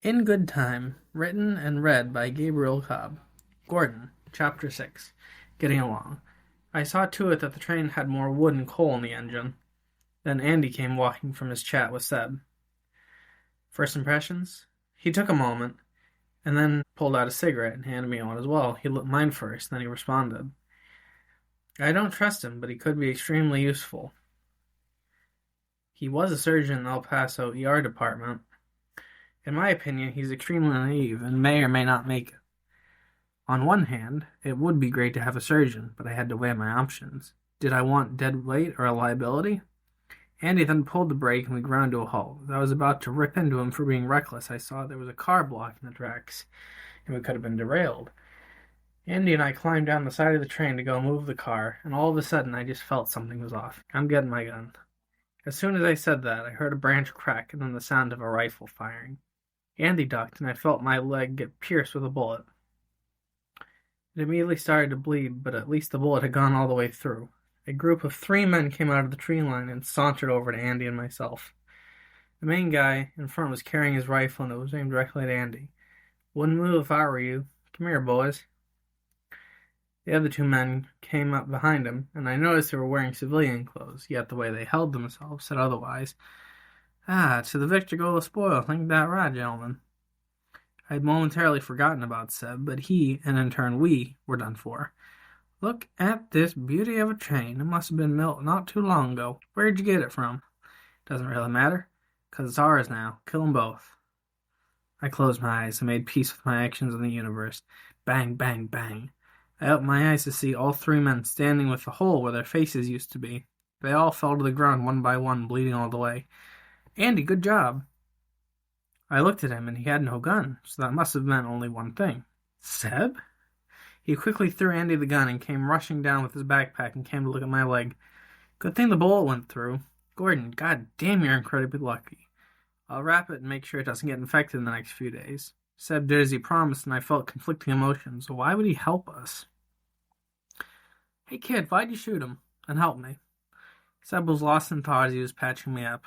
In Good Time, written and read by Gabriel Cobb. Gordon, Chapter 6. Getting along. I saw to it that the train had more wood and coal in the engine. Then Andy came walking from his chat with Seb. First impressions? He took a moment, and then pulled out a cigarette and handed me one as well. He lit mine first, then he responded. I don't trust him, but he could be extremely useful. He was a surgeon in the El Paso ER department. In my opinion, he's extremely naive and may or may not make it. On one hand, it would be great to have a surgeon, but I had to weigh my options. Did I want dead weight or a liability? Andy then pulled the brake and we ground to a halt. As I was about to rip into him for being reckless, I saw there was a car blocking the tracks, and we could have been derailed. Andy and I climbed down the side of the train to go move the car, and all of a sudden I just felt something was off. I'm getting my gun. As soon as I said that, I heard a branch crack and then the sound of a rifle firing. Andy ducked, and I felt my leg get pierced with a bullet. It immediately started to bleed, but at least the bullet had gone all the way through. A group of 3 men came out of the tree line and sauntered over to Andy and myself. The main guy in front was carrying his rifle, and it was aimed directly at Andy. Wouldn't move if I were you. Come here, boys. The other 2 men came up behind him, and I noticed they were wearing civilian clothes, yet the way they held themselves said otherwise. To the victor go the spoil. Think that right, gentlemen. I had momentarily forgotten about Seb, but he, and in turn we, were done for. Look at this beauty of a train. It must have been built not too long ago. Where'd you get it from? Doesn't really matter, 'cause it's ours now. Kill 'em both. I closed my eyes and made peace with my actions in the universe. Bang, bang, bang. I opened my eyes to see all 3 men standing with the hole where their faces used to be. They all fell to the ground one by one, bleeding all the way. Andy, good job. I looked at him, and he had no gun, so that must have meant only one thing. Seb? He quickly threw Andy the gun and came rushing down with his backpack and came to look at my leg. Good thing the bullet went through. Gordon, god damn, you're incredibly lucky. I'll wrap it and make sure it doesn't get infected in the next few days. Seb did as he promised, and I felt conflicting emotions. Why would he help us? Hey kid, why'd you shoot him? And help me. Seb was lost in thought as he was patching me up.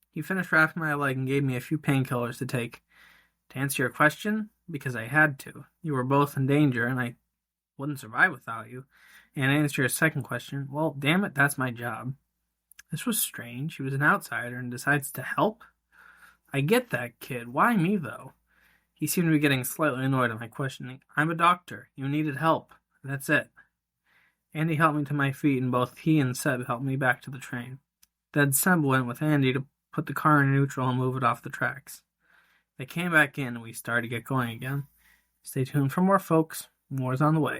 He finished wrapping my leg and gave me a few painkillers to take. To answer your question, because I had to. You were both in danger, and I wouldn't survive without you. And to answer your second question, well, damn it, that's my job. This was strange. He was an outsider and decides to help? I get that, kid. Why me, though? He seemed to be getting slightly annoyed at my questioning. I'm a doctor. You needed help. That's it. Andy helped me to my feet, and both he and Seb helped me back to the train. Then Seb went with Andy to put the car in neutral and move it off the tracks. They came back in, and we started to get going again. Stay tuned for more, folks. More's on the way.